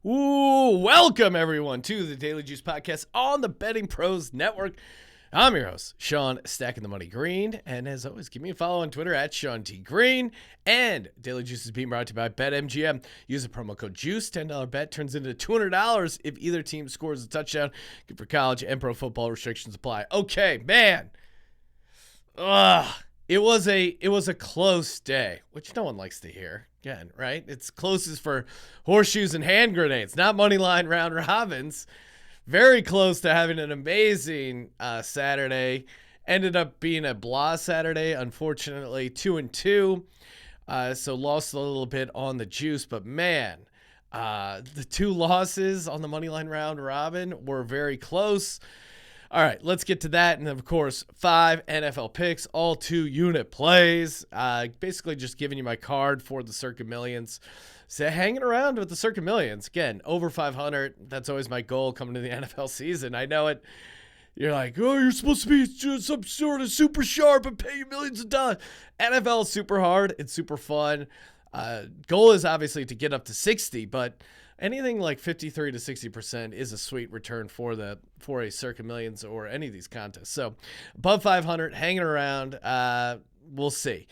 Ooh, welcome everyone to the Daily Juice Podcast on the Betting Pros Network. I'm your host, Sean Stacking the Money Green, and as always, give me a follow on Twitter at Sean T. Green. And Daily Juice is being brought to you by BetMGM. Use the promo code JUICE. $10 bet turns into $200 if either team scores a touchdown. Good for college and pro football. Restrictions apply. Okay, man. It was a close day, which no one likes to hear. Again, right? It's closest for horseshoes and hand grenades, not money line round robins. Very close to having an amazing Saturday. Ended up being a blah Saturday, unfortunately, 2-2. So lost a little bit on the juice, but man, the two losses on the money line round robin were very close. All right, let's get to that. And of course, 5 NFL picks, all 2-unit plays. Basically just giving you my card for the Circa Millions. So hanging around with the Circa Millions. Again, over 500. That's always my goal coming to the NFL season. I know it. You're like, oh, you're supposed to be some sort of super sharp and pay you millions of dollars. NFL is super hard. It's super fun. Goal is obviously to get up to 60, but anything like 53 to 60% is a sweet return for a Circa Millions or any of these contests. So above 500, hanging around. We'll see.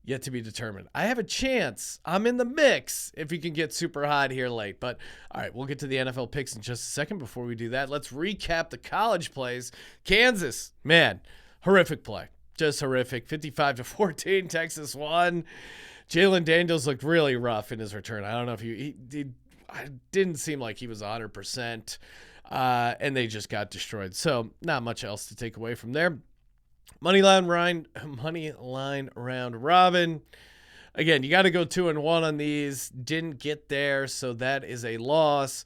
Yet to be determined. I have a chance. I'm in the mix if you can get super hot here late. But all right, we'll get to the NFL picks in just a second. Before we do that, let's recap the college plays. Kansas, man, horrific play. Just horrific. 55-14, Texas won. Jalen Daniels looked really rough in his return. I don't know if he didn't seem like he was 100%. And they just got destroyed. So not much else to take away from there. Money line round robin. Again, you got to go 2-1 on these. Didn't get there, so that is a loss.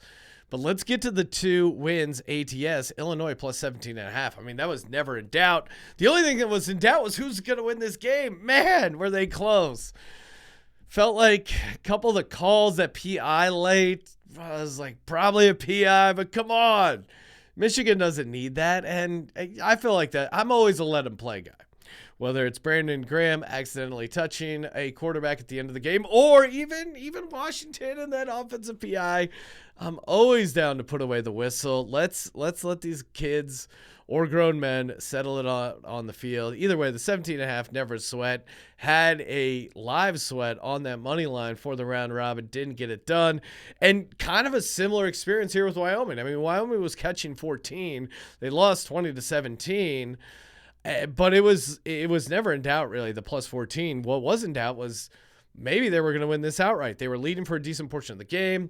But let's get to the 2 wins ATS. Illinois plus 17.5. I mean, that was never in doubt. The only thing that was in doubt was who's going to win this game. Man, were they close. Felt like a couple of the calls that PI late. I was like, probably a PI, but come on. Michigan doesn't need that, and I feel like that. I'm always a let him play guy. Whether it's Brandon Graham accidentally touching a quarterback at the end of the game, or even Washington and that offensive PI, I'm always down to put away the whistle. Let's let these kids or grown men settle it on the field. Either way, the 17.5 never sweat. Had a live sweat on that money line for the round robin. Didn't get it done. And kind of a similar experience here with Wyoming. I mean, Wyoming was catching 14. They lost 20-17. But it was never in doubt, really, the plus 14. What was in doubt was maybe they were going to win this outright. They were leading for a decent portion of the game.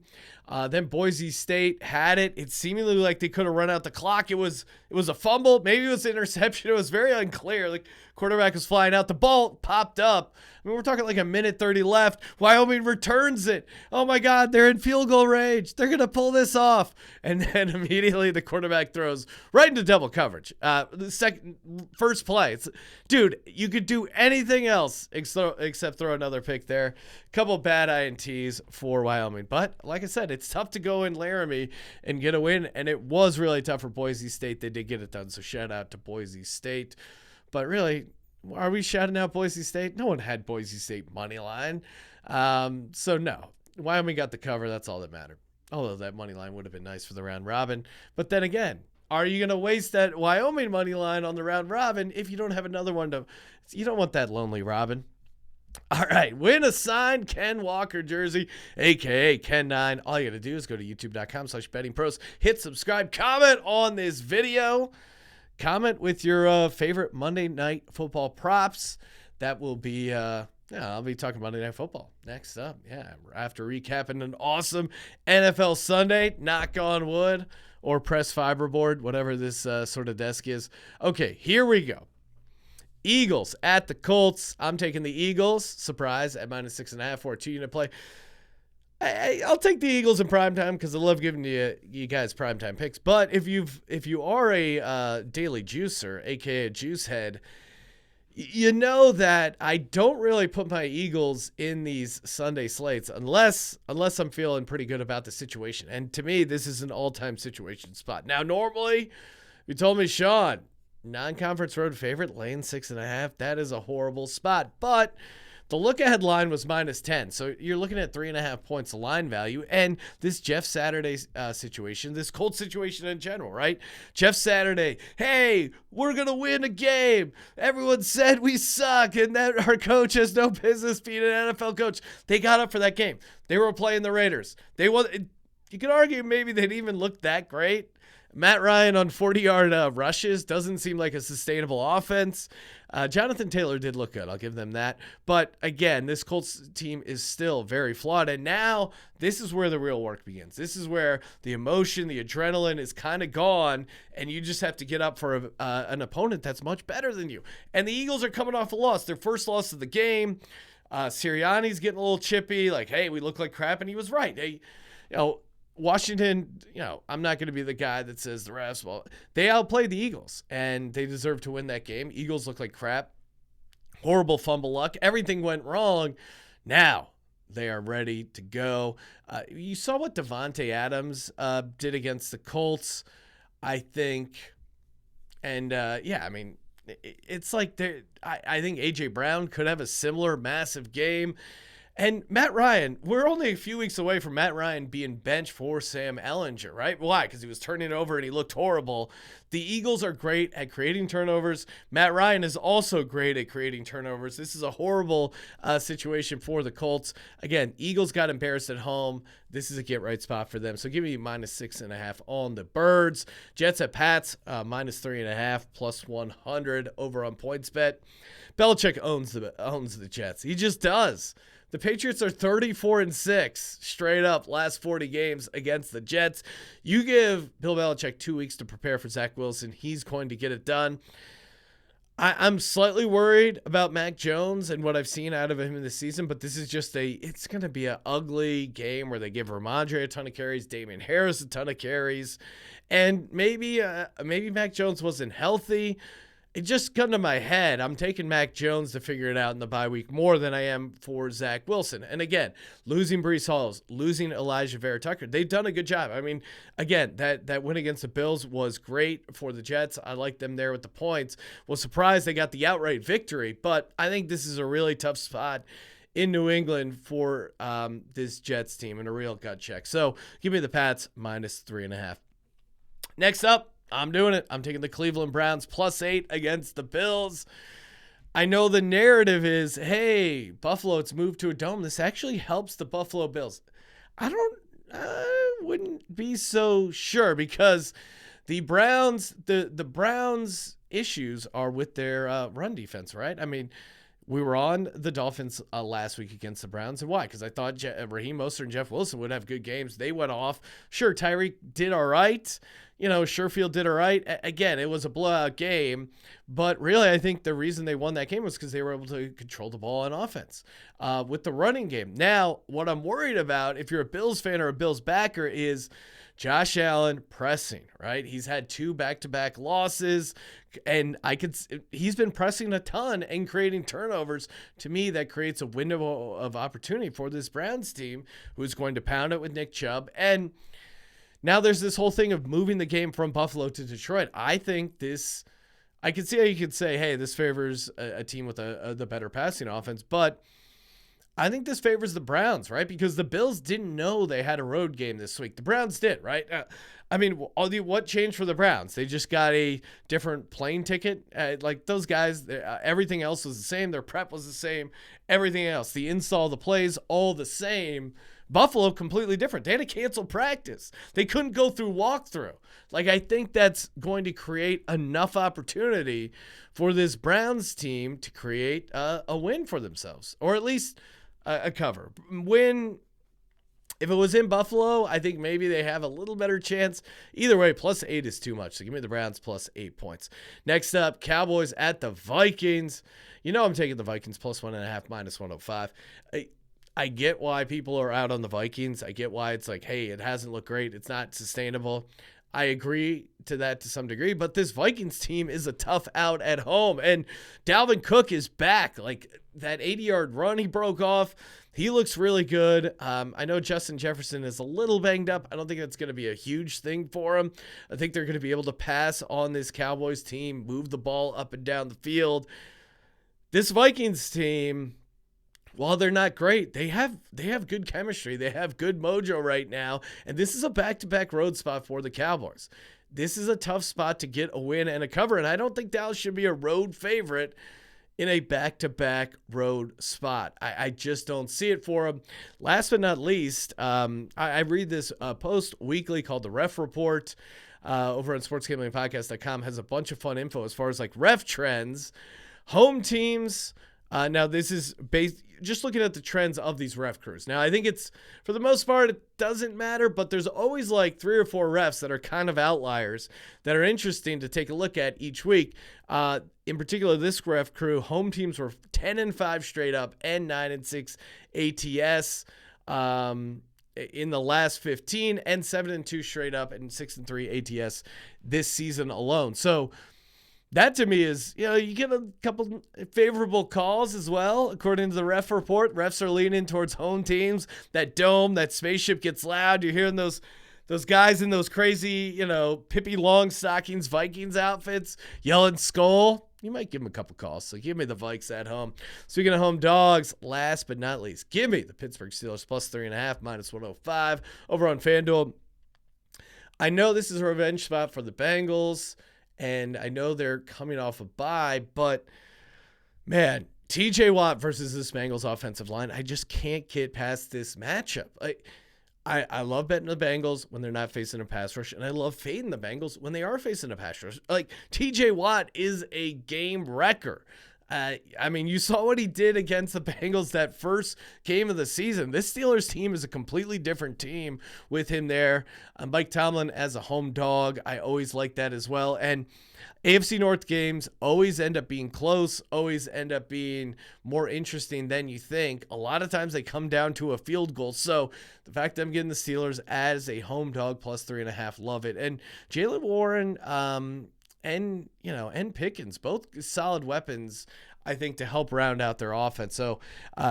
Then Boise State had it. It seemingly like they could have run out the clock. It was a fumble. Maybe it was an interception. It was very unclear. Like quarterback was flying out. The ball popped up. I mean, we're talking like a minute 30 left. Wyoming returns it. Oh my God, they're in field goal range. They're going to pull this off. And then immediately the quarterback throws right into double coverage. The first play. Dude, you could do anything else except throw another pick there. Couple bad INTs for Wyoming. But like I said, it's tough to go in Laramie and get a win. And it was really tough for Boise State. They did get it done. So shout out to Boise State. But really, are we shouting out Boise State? No one had Boise State money line. So no, Wyoming got the cover. That's all that mattered. Although that money line would have been nice for the round robin. But then again, are you going to waste that Wyoming money line on the round robin if you don't have another one you don't want that lonely robin. All right, win a signed Ken Walker jersey, a.k.a. Ken9. All you got to do is go to youtube.com/bettingpros, hit subscribe, comment on this video. Comment with your favorite Monday Night Football props. That will be, I'll be talking Monday Night Football next up. Yeah, after recapping an awesome NFL Sunday, knock on wood, or press fiberboard, whatever this sort of desk is. Okay, here we go. Eagles at the Colts. I'm taking the Eagles. Surprise at -6.5 for a 2-unit play. I'll take the Eagles in primetime because I love giving you guys primetime picks. But if you are a daily juicer, aka a juice head, you know that I don't really put my Eagles in these Sunday slates unless I'm feeling pretty good about the situation. And to me, this is an all-time situation spot. Now, normally, you told me, Sean, non-conference road favorite, laying 6.5. That is a horrible spot. But The look-ahead line was -10, so you're looking at 3.5 points of line value. And this Jeff Saturday situation, this Colts situation in general, right? Jeff Saturday, hey, we're going to win a game. Everyone said we suck and that our coach has no business being an NFL coach. They got up for that game. They were playing the Raiders. You could argue maybe they didn't even look that great. Matt Ryan on 40-yard rushes doesn't seem like a sustainable offense. Jonathan Taylor did look good. I'll give them that. But again, this Colts team is still very flawed. And now this is where the real work begins. This is where the emotion, the adrenaline is kind of gone. And you just have to get up for an opponent that's much better than you. And the Eagles are coming off a loss. Their first loss of the game. Sirianni's getting a little chippy. Like, hey, we look like crap. And he was right. Hey, Washington, I'm not going to be the guy that says the refs. Well, they outplayed the Eagles, and they deserve to win that game. Eagles look like crap. Horrible fumble luck. Everything went wrong. Now they are ready to go. You saw what Devontae Adams did against the Colts, I think. And, it's like I think A.J. Brown could have a similar massive game. And Matt Ryan, we're only a few weeks away from Matt Ryan being benched for Sam Ehlinger, right? Why? Because he was turning over and he looked horrible. The Eagles are great at creating turnovers. Matt Ryan is also great at creating turnovers. This is a horrible situation for the Colts. Again, Eagles got embarrassed at home. This is a get-right spot for them. So give me -6.5 on the Birds. Jets at Pats, -3.5, +100 over on PointsBet. Belichick owns the Jets. He just does. The Patriots are 34-6 straight up last 40 games against the Jets. You give Bill Belichick 2 weeks to prepare for Zach Wilson. He's going to get it done. I'm slightly worried about Mac Jones and what I've seen out of him in this season, but this is just it's going to be an ugly game where they give Ramondre a ton of carries, Damian Harris a ton of carries, and maybe Mac Jones wasn't healthy. It just come to my head. I'm taking Mac Jones to figure it out in the bye week more than I am for Zach Wilson. And again, losing Breece Hall, losing Elijah Vera Tucker, they've done a good job. I mean, again, that win against the Bills was great for the Jets. I like them there with the points. Was surprised they got the outright victory, but I think this is a really tough spot in New England for this Jets team and a real gut check. So give me the Pats -3.5. Next up, I'm doing it. I'm taking the Cleveland Browns +8 against the Bills. I know the narrative is, hey, Buffalo, it's moved to a dome. This actually helps the Buffalo Bills. I wouldn't be so sure because the Browns, the Browns' issues are with their run defense, right? I mean, we were on the Dolphins last week against the Browns. And why? Because I thought Raheem Mostert and Jeff Wilson would have good games. They went off. Sure, Tyreek did all right. Sherfield did all right. Again, it was a blowout game. But really, I think the reason they won that game was because they were able to control the ball on offense with the running game. Now, what I'm worried about, if you're a Bills fan or a Bills backer, is Josh Allen pressing, right? He's had 2 back-to-back losses, and he's been pressing a ton and creating turnovers. To me, that creates a window of opportunity for this Browns team, who's going to pound it with Nick Chubb. And now there's this whole thing of moving the game from Buffalo to Detroit. I think I can see how you could say, hey, this favors a team with the better passing offense, but I think this favors the Browns, right? Because the Bills didn't know they had a road game this week. The Browns did, right? What changed for the Browns? They just got a different plane ticket. Like those guys, everything else was the same. Their prep was the same. Everything else, the install, the plays, all the same. Buffalo, completely different. They had to cancel practice. They couldn't go through walkthrough. I think that's going to create enough opportunity for this Browns team to create a win for themselves, or at least a cover. If it was in Buffalo, I think maybe they have a little better chance. Either way, +8 is too much. So give me the Browns +8 points. Next up, Cowboys at the Vikings. I'm taking the Vikings +1.5, -105. I get why people are out on the Vikings. I get why it's like, hey, it hasn't looked great. It's not sustainable. I agree to that to some degree, but this Vikings team is a tough out at home. And Dalvin Cook is back. That 80-yard run he broke off, he looks really good. I know Justin Jefferson is a little banged up. I don't think that's going to be a huge thing for him. I think they're going to be able to pass on this Cowboys team, move the ball up and down the field. This Vikings team, while they're not great, they have good chemistry. They have good mojo right now, and this is a back-to-back road spot for the Cowboys. This is a tough spot to get a win and a cover, and I don't think Dallas should be a road favorite in a back-to-back road spot. I just don't see it for them. Last but not least, I read this post weekly called The Ref Report over on sportsgamblingpodcast.com. Has a bunch of fun info as far as like ref trends, home teams. Now, this is based just looking at the trends of these ref crews. Now, I think it's, for the most part, it doesn't matter, but there's always like 3 or 4 refs that are kind of outliers that are interesting to take a look at each week. In particular, this ref crew, home teams were 10-5 straight up and 9-6 ATS in the last 15, and 7-2 straight up and 6-3 ATS this season alone. So that to me is, you get a couple favorable calls as well. According to the ref report, refs are leaning towards home teams. That dome, that spaceship gets loud. You're hearing those guys in those crazy, Pippi Longstockings Vikings outfits yelling "Skull." You might give them a couple calls. So give me the Vikes at home. Speaking of home dogs, last but not least, give me the Pittsburgh Steelers plus 3.5, minus 105 over on FanDuel. I know this is a revenge spot for the Bengals, and I know they're coming off a bye, but man, TJ Watt versus this Bengals offensive line, I just can't get past this matchup. I love betting the Bengals when they're not facing a pass rush, and I love fading the Bengals when they are facing a pass rush. Like, TJ Watt is a game wrecker. You saw what he did against the Bengals that first game of the season. This Steelers team is a completely different team with him there. Mike Tomlin as a home dog, I always like that as well. And AFC North games always end up being close, always end up being more interesting than you think. A lot of times they come down to a field goal. So the fact that I'm getting the Steelers as a home dog plus 3.5, love it. And Jaylen Warren, and Pickens, both solid weapons, I think, to help round out their offense. So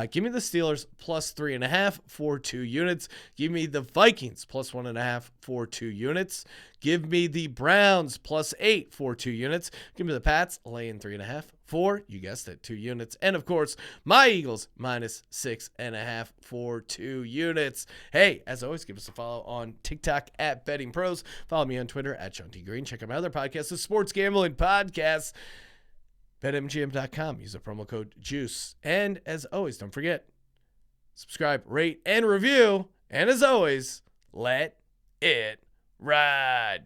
give me the Steelers plus 3.5 for 2 units. Give me the Vikings plus 1.5 for 2 units. Give me the Browns plus 8 for 2 units. Give me the Pats laying 3.5 for, you guessed it, 2 units. And of course, my Eagles minus 6.5 for 2 units. Hey, as always, give us a follow on TikTok at Betting Pros. Follow me on Twitter at Sean T. Green. Check out my other podcast, the Sports Gambling Podcast. BetMGM.com. Use the promo code JUICE. And as always, don't forget, subscribe, rate, and review. And as always, let it ride.